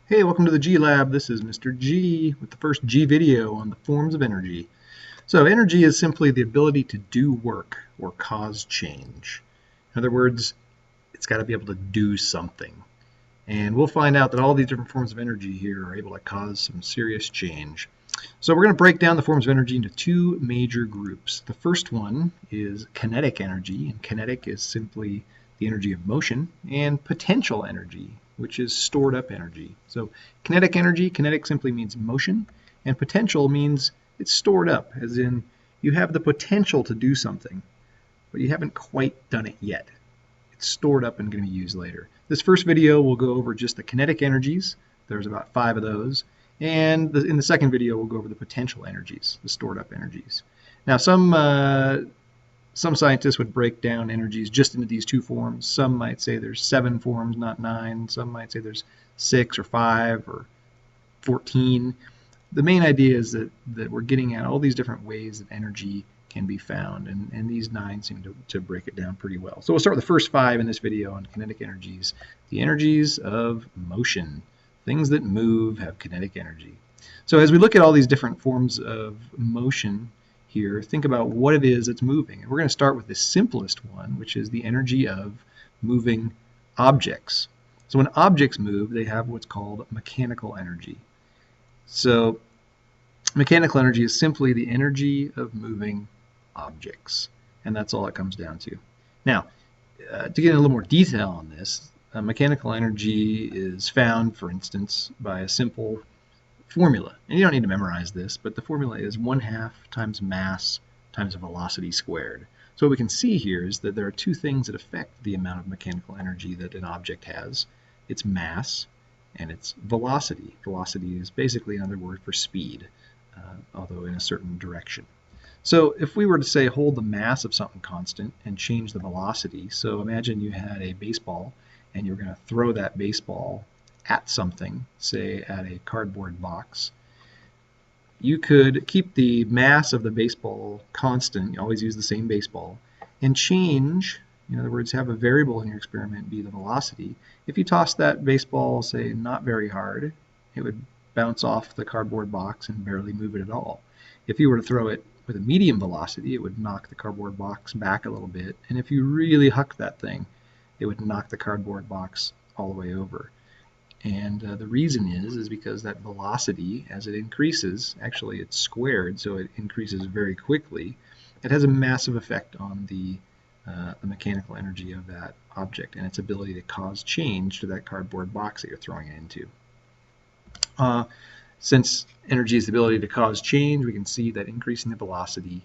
Hey, welcome to the G Lab. This is Mr. G with the first G video on the forms of energy. So energy is simply the ability to do work or cause change. In other words, it's got to be able to do something. And we'll find out that all these different forms of energy here are able to cause some serious change. So we're going to break down the forms of energy into two major groups. The first one is kinetic energy, and kinetic is simply the energy of motion, and potential energy, which is stored up energy. So kinetic energy, kinetic simply means motion, and potential means it's stored up, as in you have the potential to do something, but you haven't quite done it yet. It's stored up and going to be used later. This first video will go over just the kinetic energies. There's about 5 of those. And in the second video, we'll go over the potential energies, the stored up energies. Now, some scientists would break down energies just into these two forms. Some might say there's 7 forms, not 9. Some might say there's 6 or 5 or 14. The main idea is that we're getting at all these different ways that energy can be found, and these 9 seem to break it down pretty well. So we'll start with the first 5 in this video on kinetic energies. The energies of motion. Things that move have kinetic energy. So as we look at all these different forms of motion here, think about what it is that's moving. And we're going to start with the simplest one, which is the energy of moving objects. So when objects move, they have what's called mechanical energy. So mechanical energy is simply the energy of moving objects, and that's all it comes down to. Now, to get in a little more detail on this, mechanical energy is found, for instance, by a simple formula. And you don't need to memorize this, but the formula is 1/2 times mass times velocity squared. So what we can see here is that there are two things that affect the amount of mechanical energy that an object has. Its mass and its velocity. Velocity is basically another word for speed, although in a certain direction. So if we were to say hold the mass of something constant and change the velocity, so imagine you had a baseball and you're going to throw that baseball at something, say at a cardboard box. You could keep the mass of the baseball constant, you always use the same baseball, and change, in other words, have a variable in your experiment be the velocity. If you toss that baseball, say, not very hard, it would bounce off the cardboard box and barely move it at all. If you were to throw it with a medium velocity, it would knock the cardboard box back a little bit, and if you really hucked that thing, it would knock the cardboard box all the way over. And the reason is because that velocity, as it increases, actually it's squared, so it increases very quickly. It has a massive effect on the mechanical energy of that object and its ability to cause change to that cardboard box that you're throwing it into. Since energy is the ability to cause change, we can see that increasing the velocity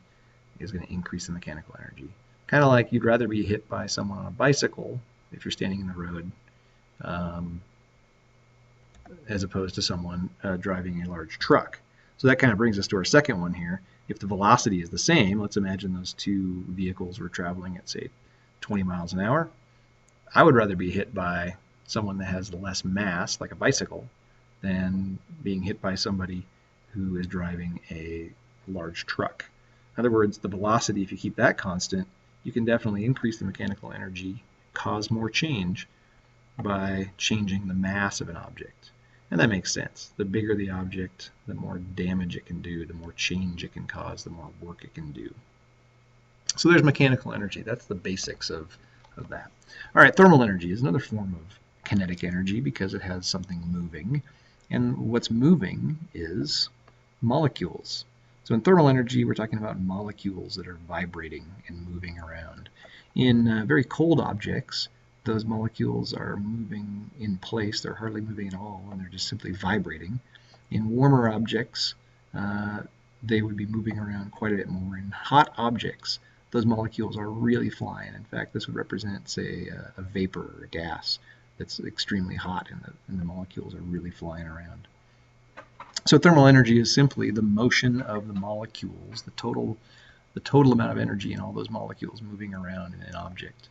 is going to increase the mechanical energy. Kind of like you'd rather be hit by someone on a bicycle if you're standing in the road, as opposed to someone driving a large truck. So that kind of brings us to our second one here. If the velocity is the same, let's imagine those two vehicles were traveling at, say, 20 miles an hour. I would rather be hit by someone that has less mass, like a bicycle, than being hit by somebody who is driving a large truck. In other words, the velocity, if you keep that constant, you can definitely increase the mechanical energy, cause more change by changing the mass of an object. And that makes sense. The bigger the object, the more damage it can do, the more change it can cause, the more work it can do. So there's mechanical energy. That's the basics of that. All right, thermal energy is another form of kinetic energy because it has something moving. And what's moving is molecules. So in thermal energy, we're talking about molecules that are vibrating and moving around. In very cold objects, those molecules are moving in place. They're hardly moving at all, and they're just simply vibrating. In warmer objects, they would be moving around quite a bit more. In hot objects, those molecules are really flying. In fact, this would represent, say, a vapor or a gas that's extremely hot, and the molecules are really flying around. So thermal energy is simply the motion of the molecules, the total amount of energy in all those molecules moving around in an object.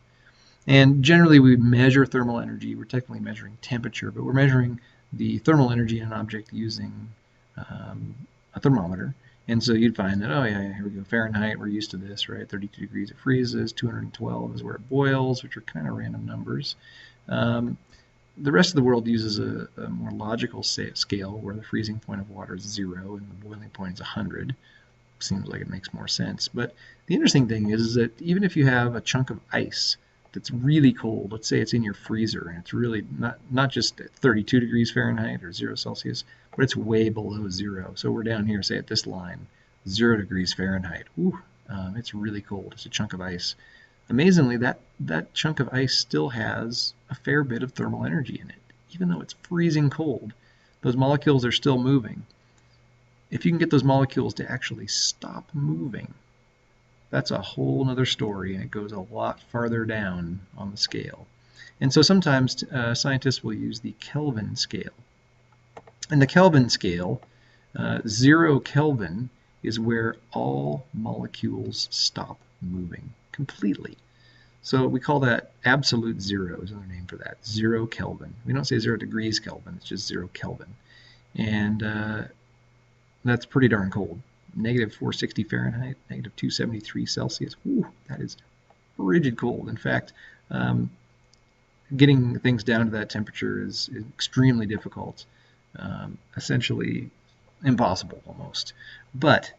And generally we measure thermal energy. We're technically measuring temperature, but we're measuring the thermal energy in an object using a thermometer. And so you'd find that, oh yeah, here we go, Fahrenheit, we're used to this, right? 32 degrees it freezes, 212 is where it boils, which are kind of random numbers. The rest of the world uses a more logical scale where the freezing point of water is 0 and the boiling point is 100. Seems like it makes more sense. But the interesting thing is that even if you have a chunk of ice that's really cold, let's say it's in your freezer and it's really not just at 32 degrees Fahrenheit or 0 Celsius, but it's way below 0. So we're down here, say at this line, 0 degrees Fahrenheit. Ooh, it's really cold. It's a chunk of ice. Amazingly, that chunk of ice still has a fair bit of thermal energy in it. Even though it's freezing cold, those molecules are still moving. If you can get those molecules to actually stop moving, that's a whole other story, and it goes a lot farther down on the scale. And so sometimes scientists will use the Kelvin scale. In the Kelvin scale, 0 Kelvin is where all molecules stop moving completely. So we call that absolute zero is another name for that, 0 Kelvin. We don't say 0 degrees Kelvin, it's just 0 Kelvin. And that's pretty darn cold. Negative 460 Fahrenheit, negative 273 Celsius. Ooh, that is frigid cold. In fact, getting things down to that temperature is extremely difficult, essentially impossible almost. But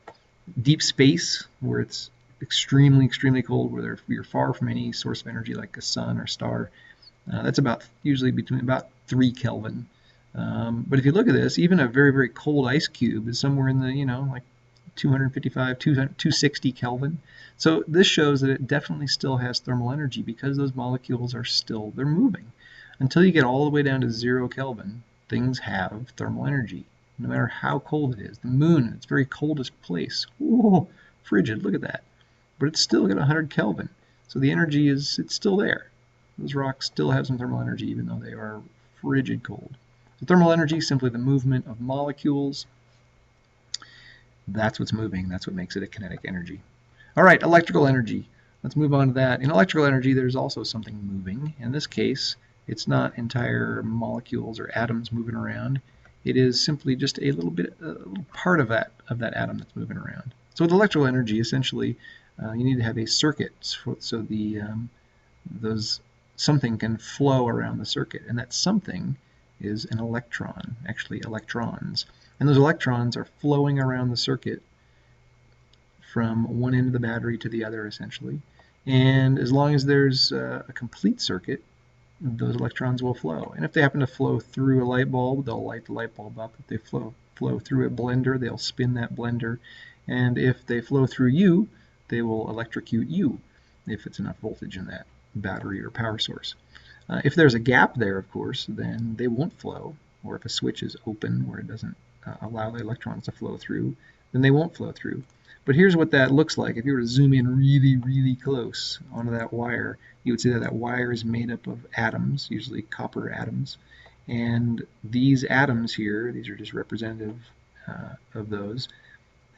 deep space, where it's extremely, extremely cold, where you're far from any source of energy like a sun or star, that's usually between about 3 Kelvin. But if you look at this, even a very, very cold ice cube is somewhere in the, like 255, 260 Kelvin. So this shows that it definitely still has thermal energy because those molecules they're moving. Until you get all the way down to 0 Kelvin, things have thermal energy, no matter how cold it is. The moon, in its very coldest place, whoa, frigid, look at that. But it's still got 100 Kelvin. So the energy it's still there. Those rocks still have some thermal energy even though they are frigid cold. So thermal energy is simply the movement of molecules. That's what's moving. That's what makes it a kinetic energy. All right, electrical energy. Let's move on to that. In electrical energy, there's also something moving. In this case, it's not entire molecules or atoms moving around. It is simply just a little part of that atom that's moving around. So with electrical energy, essentially, you need to have a circuit so something can flow around the circuit, and that something is an electron, actually electrons. And those electrons are flowing around the circuit from one end of the battery to the other, essentially. And as long as there's a complete circuit, those electrons will flow. And if they happen to flow through a light bulb, they'll light the light bulb up. If they flow through a blender, they'll spin that blender. And if they flow through you, they will electrocute you, if it's enough voltage in that battery or power source. If there's a gap there, of course, then they won't flow. Or if a switch is open where it doesn't allow the electrons to flow through, then they won't flow through. But here's what that looks like. If you were to zoom in really, really close onto that wire, you would see that wire is made up of atoms, usually copper atoms. And these atoms here, these are just representative of those.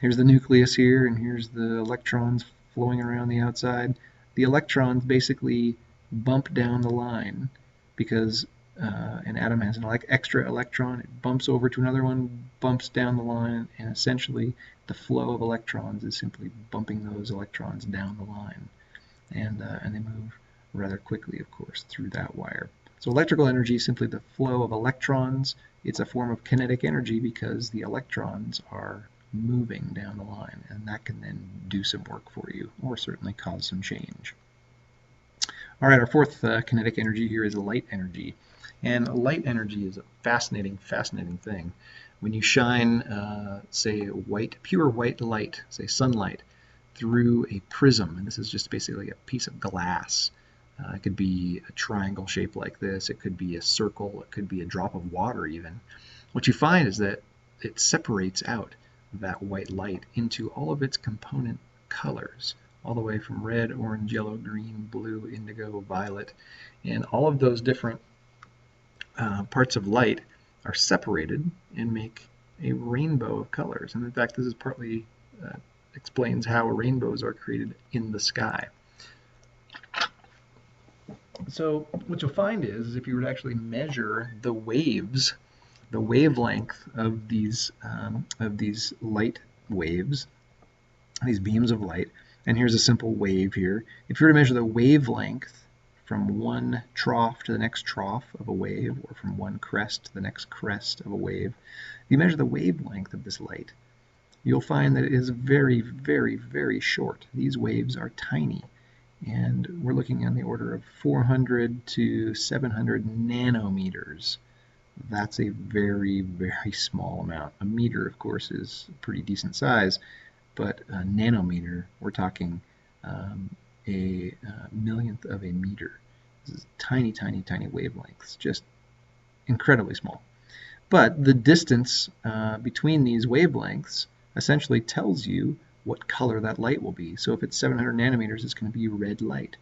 Here's the nucleus here, and here's the electrons flowing around the outside. The electrons basically bump down the line because an atom has an extra electron. It bumps over to another one, bumps down the line, and essentially the flow of electrons is simply bumping those electrons down the line. And they move rather quickly, of course, through that wire. So electrical energy is simply the flow of electrons. It's a form of kinetic energy because the electrons are moving down the line, and that can then do some work for you, or certainly cause some change. All right, our fourth kinetic energy here is light energy. And light energy is a fascinating, fascinating thing. When you shine, say, pure white light, say sunlight, through a prism, and this is just basically a piece of glass. It could be a triangle shape like this, it could be a circle, it could be a drop of water even. What you find is that it separates out that white light into all of its component colors, all the way from red, orange, yellow, green, blue, indigo, violet, and all of those different parts of light are separated and make a rainbow of colors. And in fact, this is partly explains how rainbows are created in the sky. So what you'll find is if you were to actually measure the waves, the wavelength of these light waves, these beams of light, and here's a simple wave here. If you were to measure the wavelength from one trough to the next trough of a wave, or from one crest to the next crest of a wave, if you measure the wavelength of this light, you'll find that it is very, very, very short. These waves are tiny, and we're looking on the order of 400 to 700 nanometers. That's a very, very small amount. A meter, of course, is a pretty decent size, but a nanometer, we're talking a millionth of a meter. This is tiny, tiny, tiny wavelengths, just incredibly small. But the distance between these wavelengths essentially tells you what color that light will be. So if it's 700 nanometers, it's going to be red light.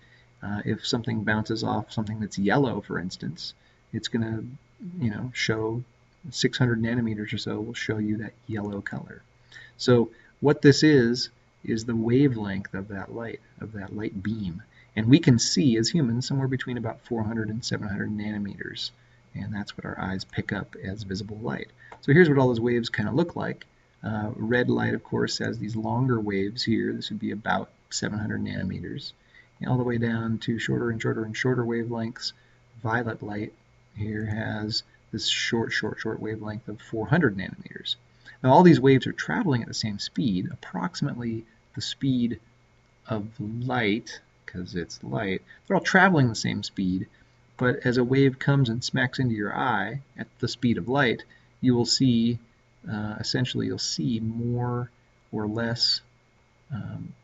If something bounces off something that's yellow, for instance, it's going to, show 600 nanometers or so will show you that yellow color. So what this is the wavelength of that light beam. And we can see, as humans, somewhere between about 400 and 700 nanometers. And that's what our eyes pick up as visible light. So here's what all those waves kind of look like. Red light, of course, has these longer waves here. This would be about 700 nanometers. And all the way down to shorter and shorter and shorter wavelengths. Violet light here has this short wavelength of 400 nanometers. Now all these waves are traveling at the same speed, approximately the speed of light, because it's light. They're all traveling the same speed, but as a wave comes and smacks into your eye at the speed of light, you will see, essentially you'll see more or less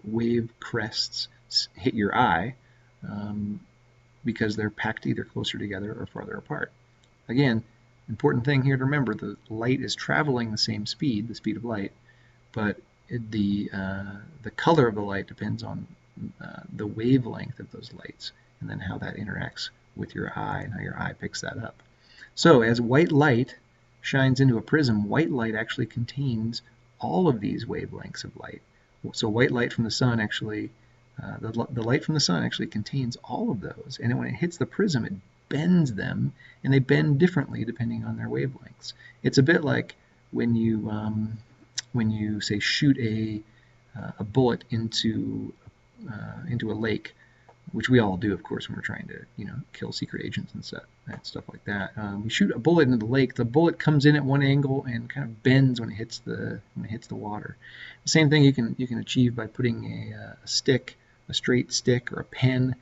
wave crests hit your eye because they're packed either closer together or farther apart. Again, important thing here to remember, the light is traveling the same speed, the speed of light, but the color of the light depends on the wavelength of those lights, and then how that interacts with your eye and how your eye picks that up. So as white light shines into a prism, white light actually contains all of these wavelengths of light. So white light from the sun actually, the light from the sun actually contains all of those, and when it hits the prism, it bends them, and they bend differently depending on their wavelengths. It's a bit like when you say shoot a bullet into a lake, which we all do, of course, when we're trying to kill secret agents and stuff like that. We shoot a bullet into the lake. The bullet comes in at one angle and kind of bends when it hits the water. The same thing you can achieve by putting a stick, a straight stick, or a pen,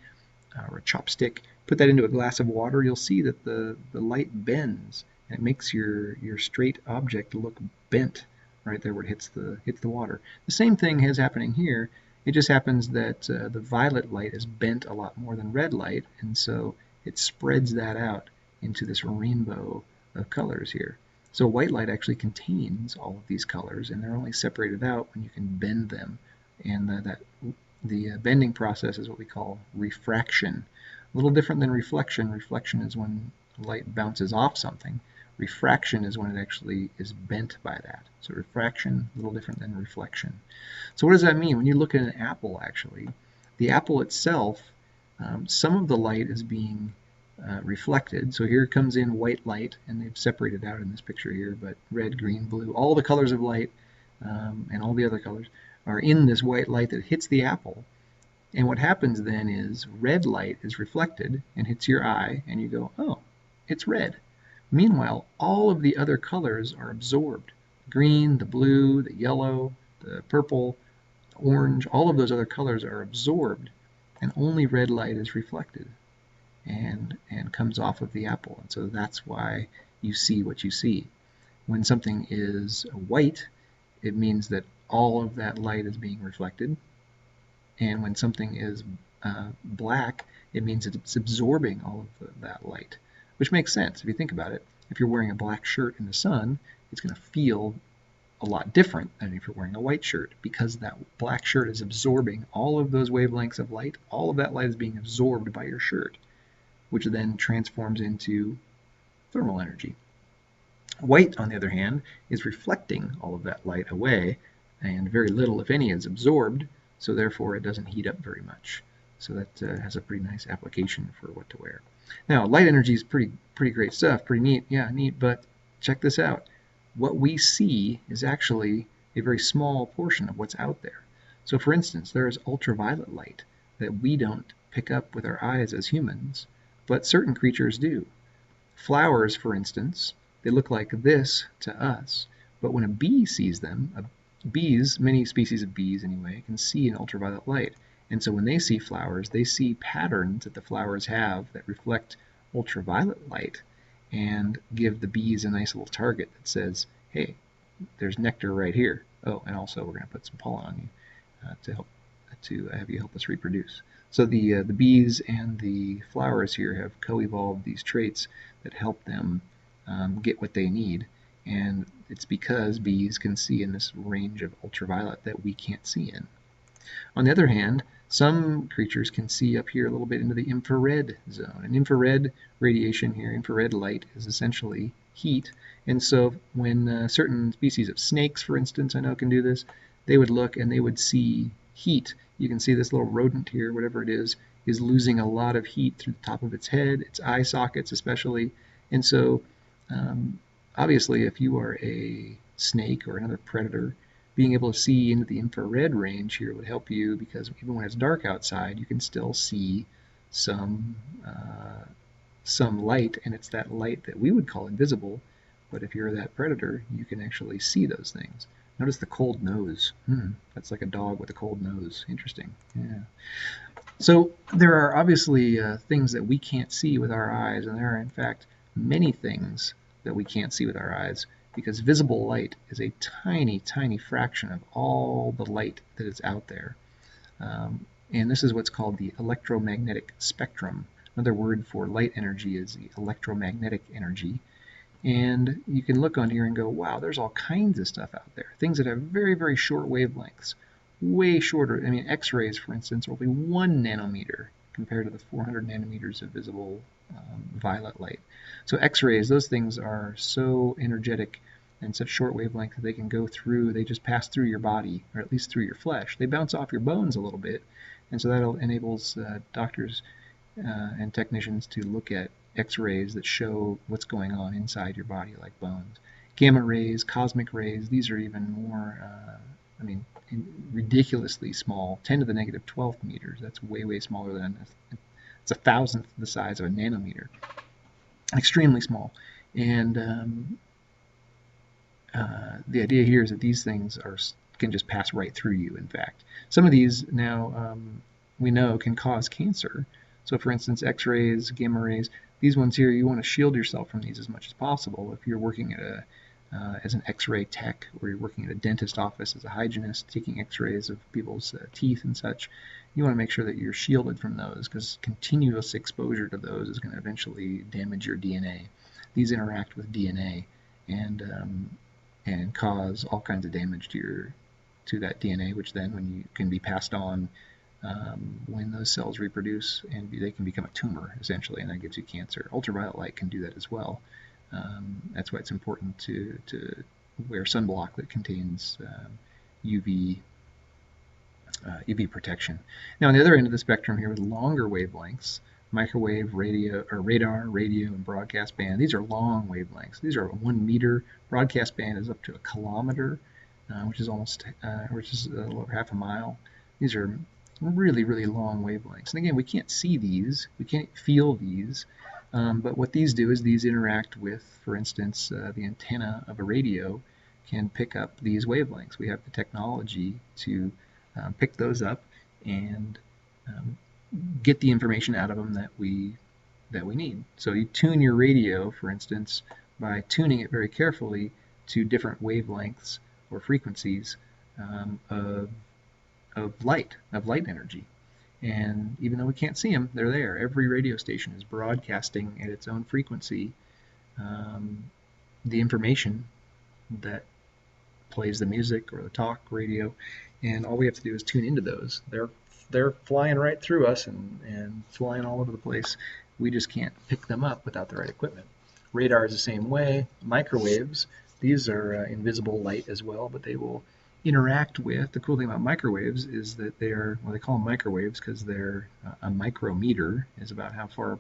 or a chopstick. Put that into a glass of water, you'll see that the light bends, and it makes your straight object look bent right there where it hits the water. The same thing is happening here. It just happens that the violet light is bent a lot more than red light, and so it spreads that out into this rainbow of colors here. So white light actually contains all of these colors, and they're only separated out when you can bend them. And the bending process is what we call refraction. A little different than reflection. Reflection is when light bounces off something. Refraction is when it actually is bent by that. So refraction, a little different than reflection. So what does that mean? When you look at an apple, actually, the apple itself, some of the light is being reflected. So here comes in white light, and they've separated out in this picture here, but red, green, blue, all the colors of light and all the other colors are in this white light that hits the apple. And what happens then is red light is reflected and hits your eye, and you go, oh, it's red. Meanwhile, all of the other colors are absorbed. Green, the blue, the yellow, the purple, the orange, all of those other colors are absorbed, and only red light is reflected and comes off of the apple. And so that's why you see what you see. When something is white, it means that all of that light is being reflected. And when something is black, it means that it's absorbing all of that light, which makes sense if you think about it. If you're wearing a black shirt in the sun, it's going to feel a lot different than if you're wearing a white shirt, because that black shirt is absorbing all of those wavelengths of light. All of that light is being absorbed by your shirt, which then transforms into thermal energy. White, on the other hand, is reflecting all of that light away, and very little, if any, is absorbed. So therefore it doesn't heat up very much. So that has a pretty nice application for what to wear. Now, light energy is pretty great stuff, pretty neat. Yeah, neat, but check this out. What we see is actually a very small portion of what's out there. So for instance, there is ultraviolet light that we don't pick up with our eyes as humans, but certain creatures do. Flowers, for instance, they look like this to us, but when a bee sees them, bees, many species of bees anyway, can see in ultraviolet light. And so when they see flowers, they see patterns that the flowers have that reflect ultraviolet light and give the bees a nice little target that says, hey, there's nectar right here. Oh, and also we're going to put some pollen on you to have you help us reproduce. So the bees and the flowers here have co-evolved these traits that help them get what they need, and it's because bees can see in this range of ultraviolet that we can't see in. On the other hand, some creatures can see up here a little bit into the infrared zone. And infrared radiation here, infrared light, is essentially heat. And so when certain species of snakes, for instance, I know can do this, they would look and they would see heat. You can see this little rodent here, whatever it is losing a lot of heat through the top of its head, its eye sockets especially. And so obviously if you are a snake or another predator, being able to see into the infrared range here would help you, because even when it's dark outside, you can still see some light, and it's that light that we would call invisible. But if you're that predator, you can actually see those things. Notice the cold nose. That's like a dog with a cold nose. Interesting. Yeah. So there are obviously things that we can't see with our eyes, and there are in fact many things that we can't see with our eyes, because visible light is a tiny, tiny fraction of all the light that is out there. And this is what's called the electromagnetic spectrum. Another word for light energy is the electromagnetic energy. And you can look on here and go, wow, there's all kinds of stuff out there. Things that have very, very short wavelengths, way shorter. I mean, X-rays, for instance, are only 1 nanometer compared to the 400 nanometers of visible violet light. So X-rays, those things are so energetic and such short wavelength that they can go through, they just pass through your body, or at least through your flesh. They bounce off your bones a little bit, and so that enables doctors and technicians to look at X-rays that show what's going on inside your body, like bones. Gamma rays, cosmic rays, these are even more, ridiculously small, 10 to the negative 12th meters. That's way, way smaller than, it's a thousandth the size of a nanometer. Extremely small. And the idea here is that these things can just pass right through you, in fact. Some of these now we know can cause cancer. So for instance, X-rays, gamma rays, these ones here, you want to shield yourself from these as much as possible. If you're working at as an X-ray tech, or you're working at a dentist office as a hygienist, taking X-rays of people's teeth and such, you want to make sure that you're shielded from those, because continuous exposure to those is going to eventually damage your DNA. These interact with DNA and cause all kinds of damage to that DNA, which then can be passed on when those cells reproduce, and they can become a tumor essentially, and that gives you cancer. Ultraviolet light can do that as well. That's why it's important to wear sunblock that contains UV protection. Now on the other end of the spectrum here with longer wavelengths, microwave, radar, radio, and broadcast band, these are long wavelengths. These are 1 meter. Broadcast band is up to 1 kilometer, which is almost a little over half a mile. These are really, really long wavelengths. And again, we can't see these, we can't feel these, but what these do is these interact with, for instance, the antenna of a radio can pick up these wavelengths. We have the technology to pick those up and get the information out of them that we need. So you tune your radio, for instance, by tuning it very carefully to different wavelengths or frequencies of light energy. And even though we can't see them, they're there. Every radio station is broadcasting at its own frequency the information that plays the music or the talk radio, and all we have to do is tune into those. They're flying right through us and flying all over the place. We just can't pick them up without the right equipment. Radar is the same way. Microwaves, these are invisible light as well, but they will interact with. The cool thing about microwaves is that they call them microwaves because they're a micrometer is about how far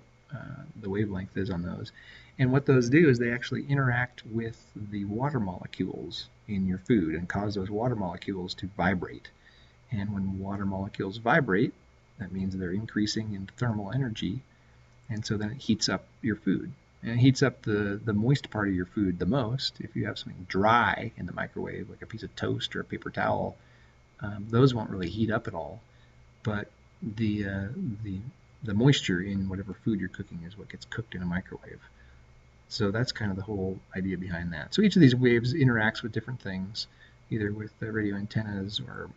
the wavelength is on those. And what those do is they actually interact with the water molecules in your food and cause those water molecules to vibrate. And when water molecules vibrate, That means they're increasing in thermal energy, and so then it heats up your food. And it heats up the moist part of your food the most. If you have something dry in the microwave, like a piece of toast or a paper towel, those won't really heat up at all. But the, uh, the, the moisture in whatever food you're cooking is what gets cooked in a microwave. So that's kind of the whole idea behind that. So each of these waves interacts with different things, either with the radio antennas or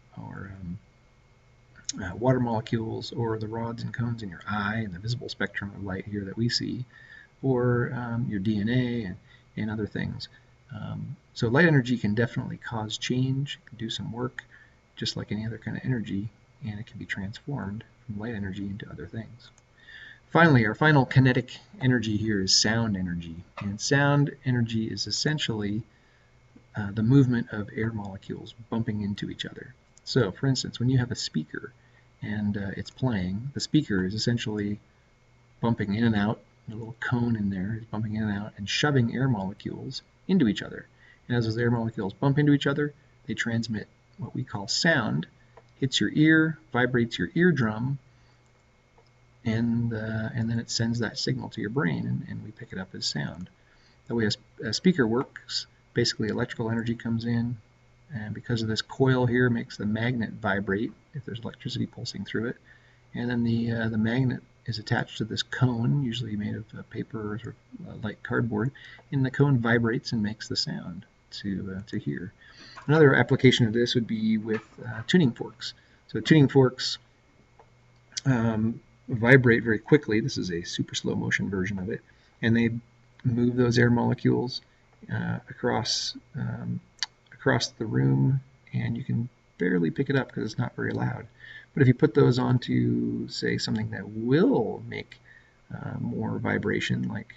water molecules, or the rods and cones in your eye and the visible spectrum of light here that we see, or your DNA and other things. So light energy can definitely cause change, can do some work, just like any other kind of energy, and it can be transformed from light energy into other things. Finally, our final kinetic energy here is sound energy. And sound energy is essentially the movement of air molecules bumping into each other. So, for instance, when you have a speaker and it's playing, the speaker is essentially bumping in and out. The little cone in there is bumping in and out and shoving air molecules into each other. And as those air molecules bump into each other, they transmit what we call sound, hits your ear, vibrates your eardrum, and then it sends that signal to your brain, and we pick it up as sound. The way a speaker works, basically electrical energy comes in, and because of this coil here, makes the magnet vibrate if there's electricity pulsing through it. And then the magnet is attached to this cone, usually made of paper or sort of light cardboard, and the cone vibrates and makes the sound to hear. Another application of this would be with tuning forks. So tuning forks vibrate very quickly. This is a super slow motion version of it, and they move those air molecules across the room, and you can barely pick it up because it's not very loud. But if you put those onto, say, something that will make more vibration, like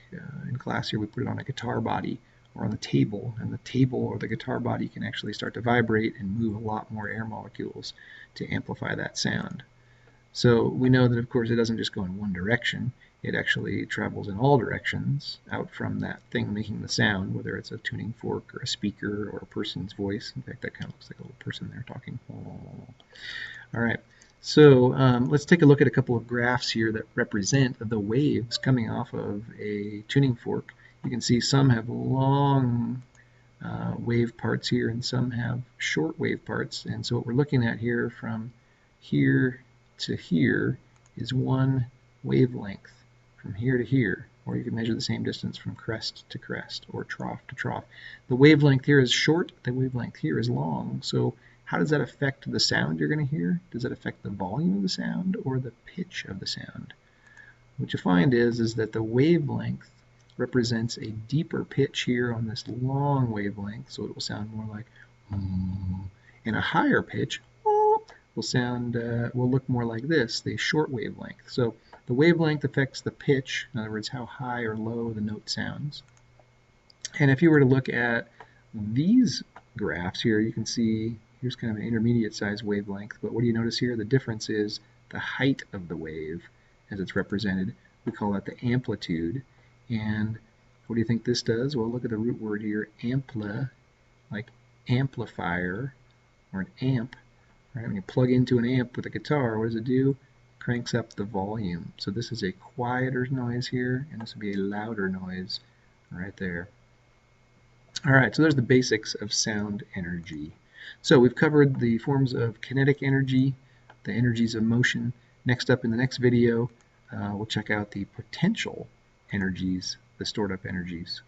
in class here we put it on a guitar body or on the table, and the table or the guitar body can actually start to vibrate and move a lot more air molecules to amplify that sound. So we know that, of course, it doesn't just go in one direction. It actually travels in all directions out from that thing making the sound, whether it's a tuning fork or a speaker or a person's voice. In fact, that kind of looks like a little person there talking. All right, so let's take a look at a couple of graphs here that represent the waves coming off of a tuning fork. You can see some have long wave parts here and some have short wave parts. And so what we're looking at here from here to here is one wavelength from here to here, or you can measure the same distance from crest to crest or trough to trough. The wavelength here is short, the wavelength here is long. So how does that affect the sound you're going to hear? Does it affect the volume of the sound or the pitch of the sound? What you find is that the wavelength represents a deeper pitch here on this long wavelength, so it will sound more like and a higher pitch will look more like this, the short wavelength. So the wavelength affects the pitch, in other words, how high or low the note sounds. And if you were to look at these graphs here, you can see here's kind of an intermediate size wavelength, but what do you notice here? The difference is the height of the wave as it's represented. We call that the amplitude. And what do you think this does? Well, look at the root word here, ampli, like amplifier or an amp. Right? When you plug into an amp with a guitar, what does it do? Cranks up the volume. So this is a quieter noise here, and this would be a louder noise right there. All right, so there's the basics of sound energy. So we've covered the forms of kinetic energy, the energies of motion. Next up in the next video, we'll check out the potential energies, the stored up energies.